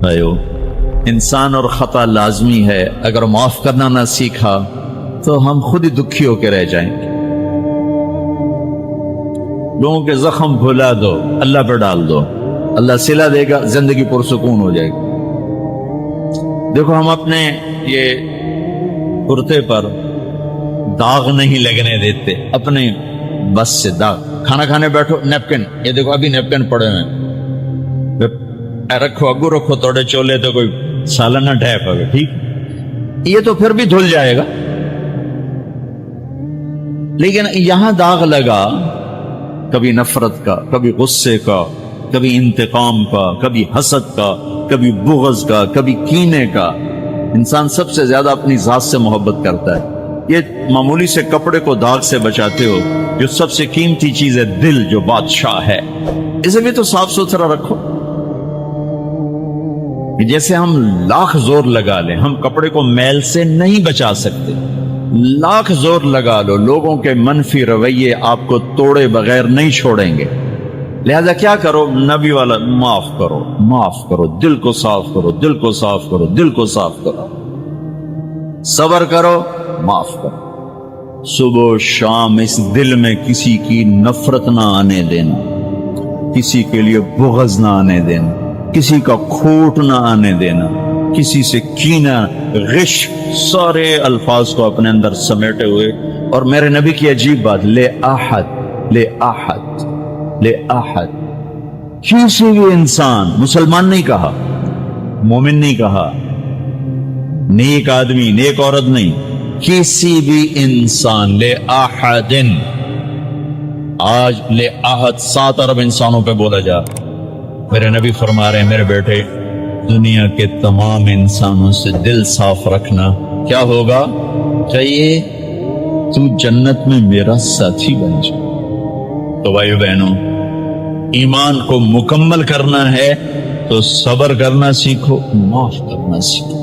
بھائیو، انسان اور خطا لازمی ہے، اگر معاف کرنا نہ سیکھا تو ہم خود ہی دکھی ہو کے رہ جائیں گے۔ لوگوں کے زخم بھلا دو، اللہ پہ ڈال دو، اللہ صلہ دے گا، زندگی پرسکون ہو جائے گی۔ دیکھو، ہم اپنے یہ کرتے پر داغ نہیں لگنے دیتے، اپنے بس سے داغ۔ کھانا کھانے بیٹھو، نیپکن، یہ دیکھو ابھی نیپکن پڑے ہیں، رکھو اگو رکھو، توڑے چولے تو کوئی سالہ نہ ڈھے پاوے، ٹھیک، یہ تو پھر بھی دھل جائے گا۔ لیکن یہاں داغ لگا، کبھی نفرت کا، کبھی غصے کا، کبھی انتقام کا، کبھی حسد کا، کبھی بغض کا، کبھی کینے کا۔ انسان سب سے زیادہ اپنی ذات سے محبت کرتا ہے۔ یہ معمولی سے کپڑے کو داغ سے بچاتے ہو، جو سب سے قیمتی چیز ہے دل، جو بادشاہ ہے، اسے بھی تو صاف ستھرا رکھو۔ جیسے ہم لاکھ زور لگا لیں، ہم کپڑے کو میل سے نہیں بچا سکتے، لاکھ زور لگا لو، لوگوں کے منفی رویے آپ کو توڑے بغیر نہیں چھوڑیں گے۔ لہذا کیا کرو؟ نبی والا معاف کرو، معاف کرو، دل کو صاف کرو، دل کو صاف کرو، دل کو صاف کرو، صبر کرو، معاف کرو۔ صبح و شام اس دل میں کسی کی نفرت نہ آنے دینا، کسی کے لیے بغض نہ آنے دینا، کسی کا کھوٹ نہ آنے دینا، کسی سے کینہ، غش، سارے الفاظ کو اپنے اندر سمیٹے ہوئے۔ اور میرے نبی کی عجیب بات، لے احد، لے احد، لے احد، کسی بھی انسان، مسلمان نہیں کہا، مومن نہیں کہا، نیک آدمی، نیک عورت نہیں، کسی بھی انسان، لے احدن۔ آج لے احد 7 ارب انسانوں پہ بولا جا۔ میرے نبی فرما رہے ہیں، میرے بیٹے، دنیا کے تمام انسانوں سے دل صاف رکھنا، کیا ہوگا؟ چاہیے تو جنت میں میرا ساتھی بن جائے۔ تو بھائیو بہنوں، ایمان کو مکمل کرنا ہے تو صبر کرنا سیکھو، معاف کرنا سیکھو،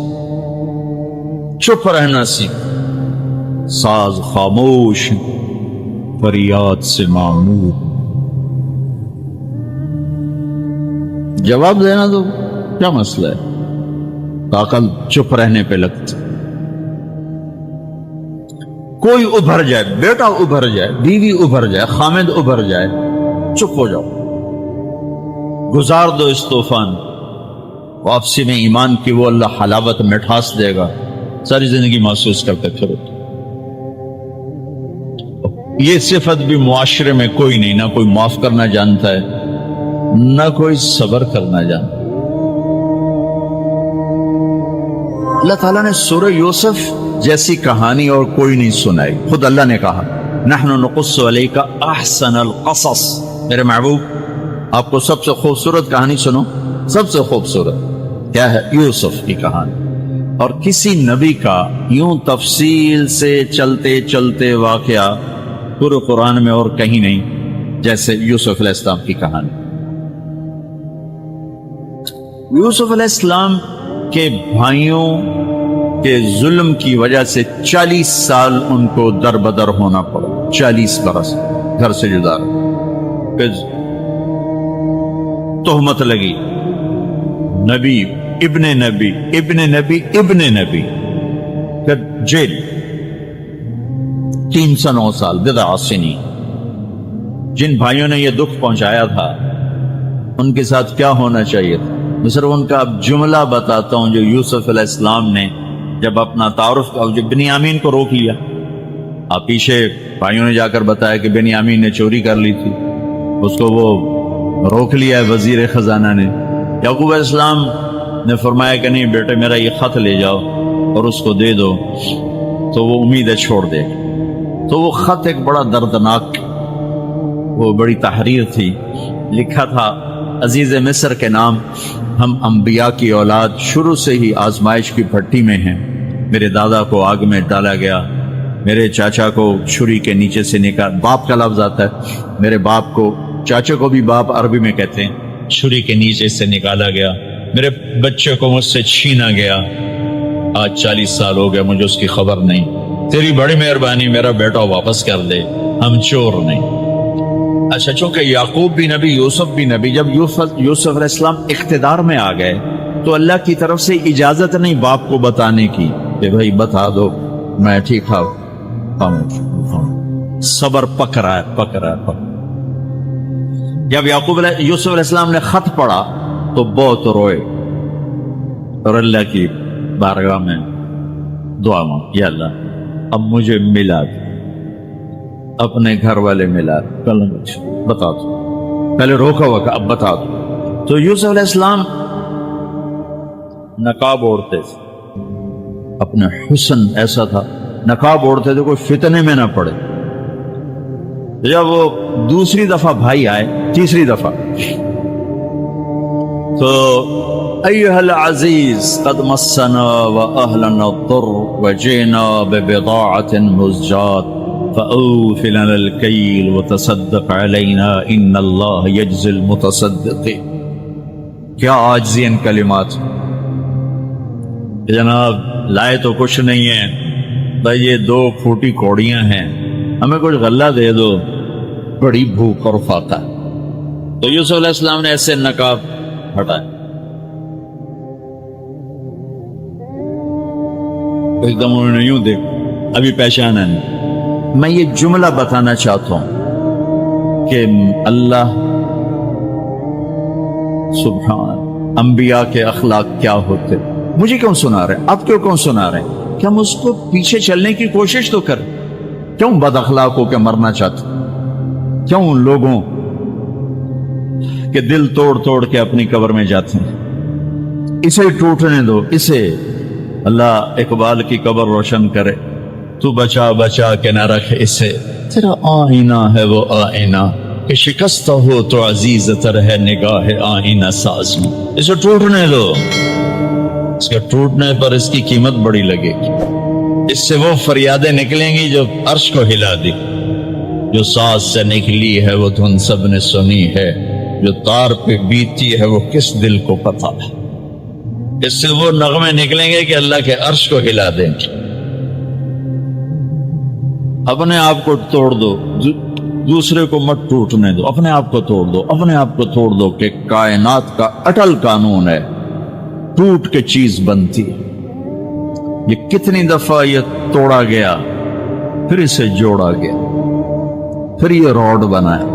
چپ رہنا سیکھو۔ ساز خاموش، فریاد سے معمور، جواب دینا تو کیا مسئلہ ہے؟ عقل چپ رہنے پہ لگتی۔ کوئی ابھر جائے، بیٹا ابھر جائے، بیوی ابھر جائے، خامد ابھر جائے، چپ ہو جاؤ، گزار دو اس طوفان۔ واپسی میں ایمان کی وہ اللہ حلاوت مٹھاس دے گا، ساری زندگی محسوس کرتے پھرو۔ یہ صفت بھی معاشرے میں کوئی نہیں، نہ کوئی معاف کرنا جانتا ہے، نہ کوئی صبر کرنا جانتا۔ اللہ تعالیٰ نے سورہ یوسف جیسی کہانی اور کوئی نہیں سنائی۔ خود اللہ نے کہا، نحن نقص علیک احسن القصص۔ میرے محبوب، آپ کو سب سے خوبصورت کہانی سنو، سب سے خوبصورت کیا ہے؟ یوسف کی کہانی۔ اور کسی نبی کا یوں تفصیل سے چلتے چلتے واقعہ پورے قرآن میں اور کہیں نہیں جیسے یوسف علیہ السلام کی کہانی۔ یوسف علیہ السلام کے بھائیوں کے ظلم کی وجہ سے 40 سال ان کو در بدر ہونا پڑا، 40 برس گھر سے جدا رہے، پھر تہمت لگی، نبی ابن نبی ابن نبی ابن نبی، پھر جیل 309 سال، بضع سنین۔ جن بھائیوں نے یہ دکھ پہنچایا تھا ان کے ساتھ کیا ہونا چاہیے تھا؟ میں صرف ان کا اب جملہ بتاتا ہوں جو یوسف علیہ السلام نے جب اپنا تعارف جب بنیامین کو روک لیا، آپ پیچھے بھائیوں نے جا کر بتایا کہ بنیامین نے چوری کر لی تھی، اس کو وہ روک لیا ہے وزیر خزانہ نے۔ یعقوب علیہ السلام نے فرمایا کہ نہیں بیٹے، میرا یہ خط لے جاؤ اور اس کو دے دو تو وہ امیدیں چھوڑ دے۔ تو وہ خط ایک بڑا دردناک، وہ بڑی تحریر تھی، لکھا تھا عزیز مصر کے نام، ہم انبیاء کی اولاد شروع سے ہی آزمائش کی بھٹی میں ہیں۔ میرے دادا کو آگ میں ڈالا گیا، میرے چاچا کو چھری کے نیچے سے نکال، باپ کا لفظ آتا ہے، میرے باپ کو، چاچا کو بھی باپ عربی میں کہتے ہیں، چھری کے نیچے سے نکالا گیا، میرے بچے کو مجھ سے چھینا گیا، آج 40 سال ہو گیا، مجھے اس کی خبر نہیں، تیری بڑی مہربانی میرا بیٹا واپس کر دے، ہم چور نہیں۔ اچھا، چونکہ یعقوب بھی نبی، یوسف بھی نبی، جب یوسف علیہ السلام اقتدار میں آ گئے تو اللہ کی طرف سے اجازت نہیں باپ کو بتانے کی کہ بھائی بتا دو میں ٹھیک صبر پک رہا ہے. جب یوسف علیہ السلام نے خط پڑھا تو بہت روئے اور اللہ کی بارگاہ میں دعا مانگی، یا اللہ اب مجھے ملا دے، اپنے گھر والے ملا دے، بتا دو، پہلے روکا ہوا اب بتا دو. تو یوسف علیہ السلام نقاب اوڑھتے تھے، اپنا حسن ایسا تھا، نقاب اوڑھتے تھے کوئی فتنے میں نہ پڑے. جب وہ دوسری دفعہ بھائی آئے، تیسری دفعہ، تو ایھا العزیز قد مسنا واہلنا الضر وجئنا ببضاعة مزجاة فأوف لنا الكيل وتصدق علينا ان اللہ یجزی المتصدقین. کیا عاجزی ان کلمات. جناب لائے تو کچھ نہیں ہے بھائی، یہ 2 پھوٹی کوڑیاں ہیں، ہمیں کچھ غلہ دے دو، بڑی بھوک اور فاقہ. تو یوسف علیہ السلام نے ایسے نقاب ہٹایا، ایک دم انہوں نے یوں دیکھ، ابھی پہچانا نہیں. میں یہ جملہ بتانا چاہتا ہوں کہ اللہ سبحان انبیاء کے اخلاق کیا ہوتے. مجھے کیوں سنا رہے ہیں، آپ کیوں سنا رہے ہیں؟ کہ ہم اس کو پیچھے چلنے کی کوشش تو کریں. کیوں بد اخلاق ہو کے مرنا چاہتے؟ کیوں لوگوں کے دل توڑ کے اپنی قبر میں جاتے ہیں؟ اسے ٹوٹنے دو، اسے اللہ اقبال کی قبر روشن کرے. تو بچا کے نہ رکھ اسے، تیرا آئینہ ہے وہ آئینہ کہ شکستہ ہو تو عزیز تر ہے نگاہ آئینہ ساز میں. اسے ٹوٹنے دو، اس کے ٹوٹنے پر اس کی قیمت بڑی لگے گی. اس سے وہ فریادیں نکلیں گی جو عرش کو ہلا دی. جو ساز سے نکلی ہے وہ دھن سب نے سنی ہے، جو تار پہ بیتی ہے وہ کس دل کو پتا ہے. اس سے وہ نغمے نکلیں گے کہ اللہ کے عرش کو ہلا دیں گے. اپنے آپ کو توڑ دو، دوسرے کو مت ٹوٹنے دو. اپنے آپ کو توڑ دو، اپنے آپ کو توڑ دو کہ کائنات کا اٹل قانون ہے، ٹوٹ کے چیز بنتی. یہ کتنی دفعہ یہ توڑا گیا، پھر اسے جوڑا گیا، پھر یہ روڈ بنایا.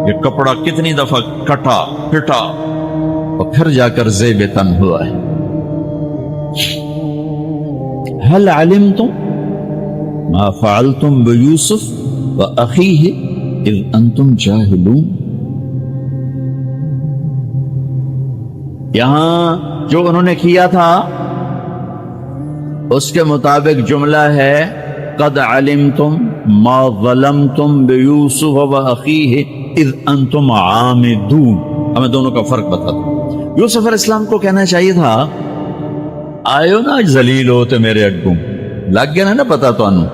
یہ کپڑا کتنی دفعہ کٹا پھٹا اور پھر جا کر زیب تن ہوا ہے. هل علمتم ما فعلتم بيوسف وأخيه إذ أنتم جاهلون. یہاں جو انہوں نے کیا تھا اس کے مطابق جملہ ہے قد علمتم ما ظلمتم بيوسف وأخيه إذ أنتم عامدون. ہمیں دونوں کا فرق بتا دو. یوسف علیہ السلام کو کہنا چاہیے تھا آئیو نا ذلیل ہوتے میرے اگوں، لگ گیا نا پتا تو انو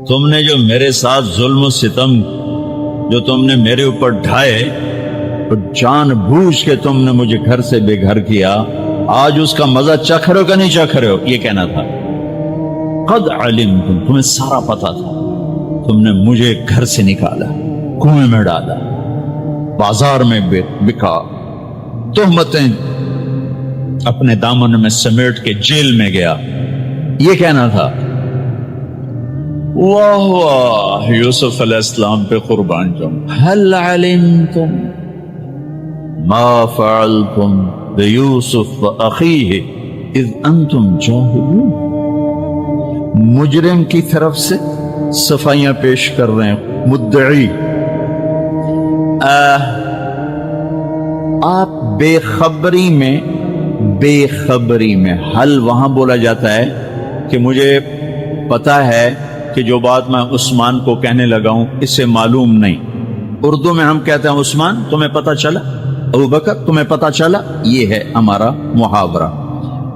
تم نے جو میرے ساتھ ظلم و ستم جو تم نے میرے اوپر ڈھائے، تو جان بوجھ کے تم نے مجھے گھر سے بے گھر کیا، آج اس کا مزہ چکھ رہے ہو کہ نہیں چکھ رہے ہو. یہ کہنا تھا قد علمتم، تمہیں سارا پتا تھا. تم نے مجھے گھر سے نکالا، کنویں میں ڈالا، بازار میں بکا، تہمتیں اپنے دامن میں سمیٹ کے جیل میں گیا. یہ کہنا تھا. واہ واہ، یوسف علیہ السلام پہ قربان جاؤں. هل علمتم ما فعلتم بیوسف واخیہ اذ انتم جاہلون. مجرم کی طرف سے صفائیاں پیش کر رہے ہیں مدعی. آپ بے خبری میں حل وہاں بولا جاتا ہے کہ مجھے پتا ہے کہ جو بات میں عثمان کو کہنے لگا ہوں اس سے معلوم نہیں. اردو میں ہم کہتے ہیں عثمان تمہیں پتا چلا، ابو بکر تمہیں پتا چلا. یہ ہے ہمارا محاورہ.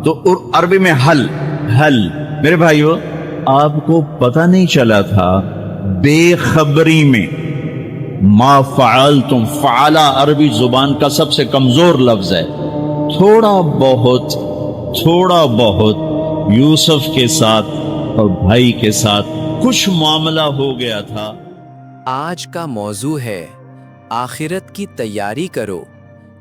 تو عربی میں حل. میرے بھائیو، آپ کو پتا نہیں چلا تھا بے خبری میں. ما فعلتم، فعلا عربی زبان کا سب سے کمزور لفظ ہے. تھوڑا بہت یوسف کے ساتھ اور بھائی کے ساتھ کچھ معاملہ ہو گیا تھا. آج کا موضوع ہے آخرت کی تیاری کرو